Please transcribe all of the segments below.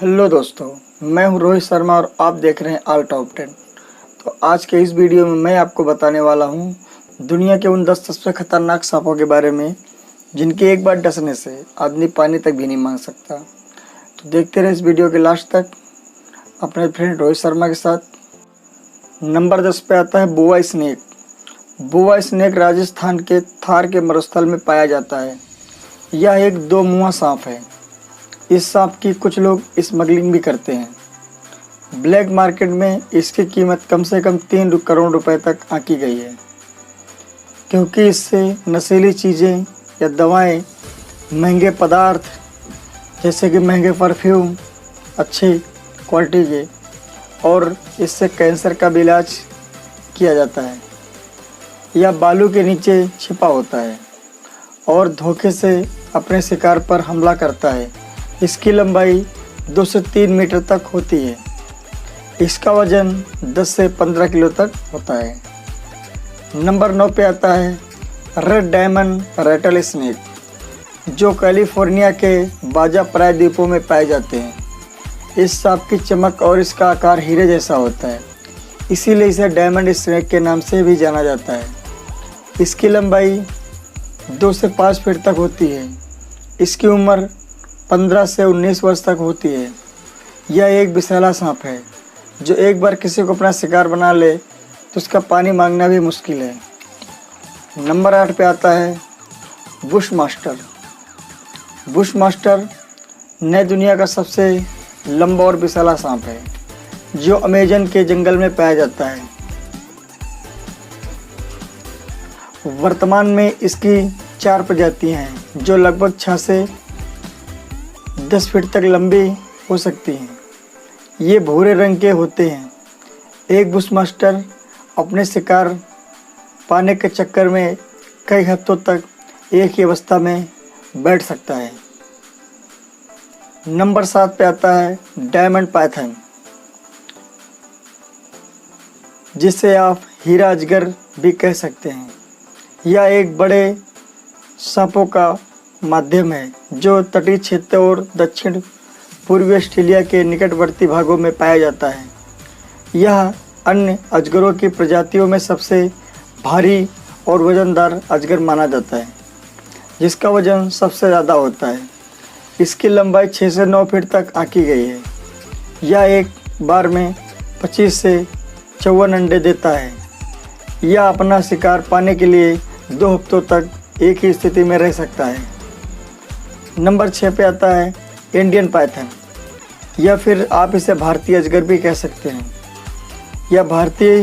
Hello दोस्तों, मैं हूं रोहित शर्मा और आप देख रहे हैं ऑल टॉप 10। तो आज के इस वीडियो में मैं आपको बताने वाला हूं दुनिया के उन 10 सबसे खतरनाक सांपों के बारे में जिनके एक बार डसने से आदमी पानी तक भी नहीं मांग सकता। तो देखते रहे इस वीडियो के लास्ट तक अपने फ्रेंड रोहित शर्मा के साथ। नंबर 10 पे आता है बोआ स्नेक। बोआ स्नेक राजस्थान के थार के मरुस्थल में पाया जाता है। यह एक दो मुँहा सांप है। इस सांप की कुछ लोग स्मगलिंग भी करते हैं। ब्लैक मार्केट में इसकी कीमत कम से कम 3 करोड़ रुपए तक आंकी गई है, क्योंकि इससे नशीली चीज़ें या दवाएं, महंगे पदार्थ जैसे कि महंगे परफ्यूम, अच्छी क्वालिटी के, और इससे कैंसर का भी इलाज किया जाता है। यह बालू के नीचे छिपा होता है और धोखे से अपने शिकार पर हमला करता है। इसकी लंबाई 2 से 3 मीटर तक होती है। इसका वजन 10 से 15 किलो तक होता है। नंबर 9 पे आता है रेड डायमंड रैटल स्नेक, जो कैलिफोर्निया के बाजा प्रायद्वीपों में पाए जाते हैं। इस सांप की चमक और इसका आकार हीरे जैसा होता है, इसीलिए इसे डायमंड स्नेक के नाम से भी जाना जाता है। इसकी लंबाई 2 से 5 फीट तक होती है। इसकी उम्र 15 से 19 वर्ष तक होती है। यह एक विषैला सांप है जो एक बार किसी को अपना शिकार बना ले तो उसका पानी मांगना भी मुश्किल है। नंबर 8 पे आता है बुश मास्टर। बुश मास्टर नई दुनिया का सबसे लंबा और विषैला सांप है, जो अमेजन के जंगल में पाया जाता है। वर्तमान में इसकी 4 प्रजातियां हैं, जो लगभग 6 से 10 फीट तक लंबी हो सकती हैं। ये भूरे रंग के होते हैं। एक बुश मास्टर अपने शिकार पाने के चक्कर में कई हफ्तों तक एक ही अवस्था में बैठ सकता है। नंबर 7 पे आता है डायमंड पाइथन, जिसे आप हीरा अजगर भी कह सकते हैं। यह एक बड़े सांपों का माध्यम है जो तटीय क्षेत्र और दक्षिण पूर्वी ऑस्ट्रेलिया के निकटवर्ती भागों में पाया जाता है। यह अन्य अजगरों की प्रजातियों में सबसे भारी और वजनदार अजगर माना जाता है, जिसका वजन सबसे ज़्यादा होता है। इसकी लंबाई 6 से 9 फीट तक आंकी गई है। यह एक बार में 25 से 54 अंडे देता है। यह अपना शिकार पाने के लिए 2 हफ्तों तक एक ही स्थिति में रह सकता है। नंबर 6 पे आता है इंडियन पाइथन, या फिर आप इसे भारतीय अजगर भी कह सकते हैं। यह भारतीय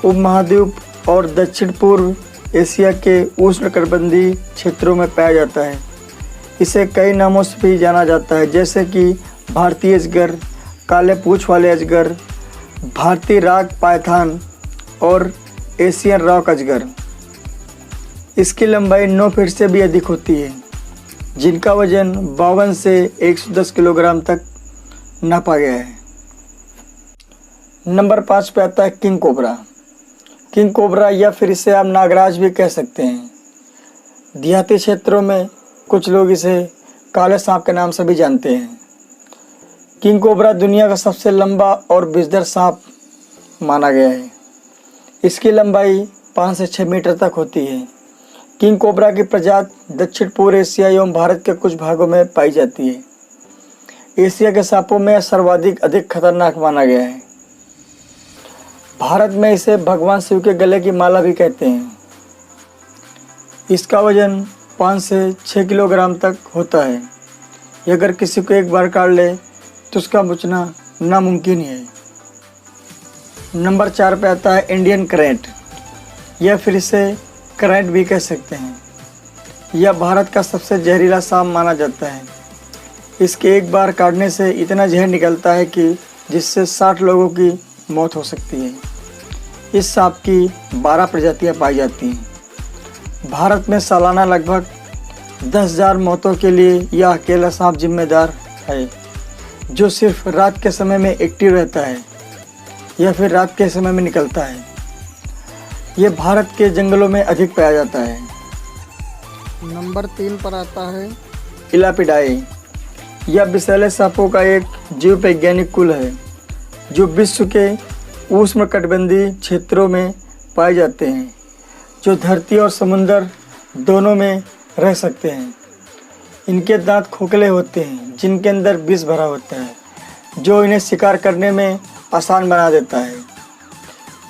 उपमहाद्वीप और दक्षिण पूर्व एशिया के उष्णकटिबंधीय क्षेत्रों में पाया जाता है। इसे कई नामों से भी जाना जाता है, जैसे कि भारतीय अजगर, काले पूँछ वाले अजगर, भारतीय राग पाइथन और एशियन रॉक अजगर। इसकी लंबाई 9 फीट से भी अधिक होती है, जिनका वजन 52 से 110 किलोग्राम तक नापा गया है। नंबर 5 पे आता है किंग कोबरा। किंग कोबरा, या फिर इसे आप नागराज भी कह सकते हैं। देहाती क्षेत्रों में कुछ लोग इसे काले सांप के नाम से भी जानते हैं। किंग कोबरा दुनिया का सबसे लंबा और विषधर सांप माना गया है। इसकी लंबाई 5 से 6 मीटर तक होती है। किंग कोबरा की प्रजाति दक्षिण पूर्व एशिया एवं भारत के कुछ भागों में पाई जाती है। एशिया के सांपों में सर्वाधिक अधिक खतरनाक माना गया है। भारत में इसे भगवान शिव के गले की माला भी कहते हैं। इसका वजन 5 से 6 किलोग्राम तक होता है। ये अगर किसी को एक बार काट ले तो उसका बचना नामुमकिन ही है। नंबर 4 पे आता है इंडियन करेंट, या फिर इसे करंट भी कह सकते हैं। यह भारत का सबसे जहरीला सांप माना जाता है। इसके एक बार काटने से इतना जहर निकलता है कि जिससे 60 लोगों की मौत हो सकती है। इस सांप की 12 प्रजातियां पाई जाती हैं। भारत में सालाना लगभग 10,000 मौतों के लिए यह अकेला सांप जिम्मेदार है, जो सिर्फ रात के समय में एक्टिव रहता है या फिर रात के समय में निकलता है। ये भारत के जंगलों में अधिक पाया जाता है। नंबर 3 पर आता है इलापिडाई। यह विषैले सांपों का एक जीव वैज्ञानिक कुल है जो विश्व के उष्णकटिबंधीय क्षेत्रों में पाए जाते हैं, जो धरती और समुद्र दोनों में रह सकते हैं। इनके दांत खोखले होते हैं जिनके अंदर विष भरा होता है, जो इन्हें शिकार करने में आसान बना देता है।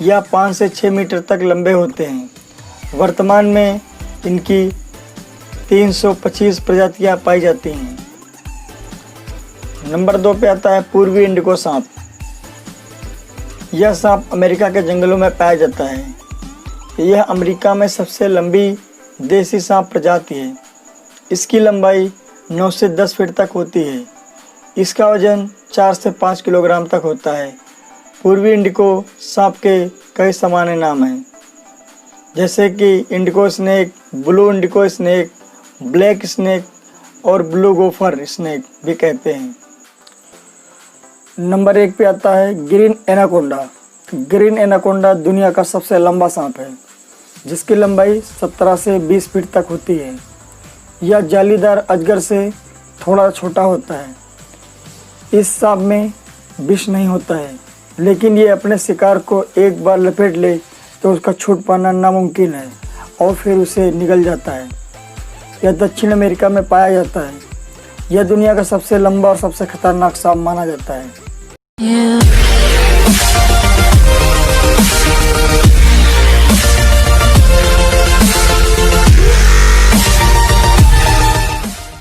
यह 5 से 6 मीटर तक लंबे होते हैं। वर्तमान में इनकी 325 प्रजातियां पाई जाती हैं। नंबर 2 पे आता है पूर्वी इंडिको सांप। यह सांप अमेरिका के जंगलों में पाया जाता है। यह अमेरिका में सबसे लंबी देसी सांप प्रजाति है। इसकी लंबाई 9 से 10 फीट तक होती है। इसका वजन 4 से 5 किलोग्राम तक होता है। पूर्वी इंडिको सांप के कई सामान्य नाम हैं, जैसे कि इंडिको स्नेक, ब्लू इंडिको स्नेक, ब्लैक स्नेक और ब्लू गोफर स्नेक भी कहते हैं। नंबर 1 पे आता है ग्रीन एनाकोंडा। ग्रीन एनाकोंडा दुनिया का सबसे लंबा सांप है, जिसकी लंबाई 17 से 20 फीट तक होती है। यह जालीदार अजगर से थोड़ा छोटा होता है। इस सांप में विष नहीं होता है, लेकिन ये अपने शिकार को एक बार लपेट ले तो उसका छूट पाना नामुमकिन है और फिर उसे निगल जाता है। यह दक्षिण अमेरिका में पाया जाता है। यह दुनिया का सबसे लंबा और सबसे खतरनाक सांप माना जाता है।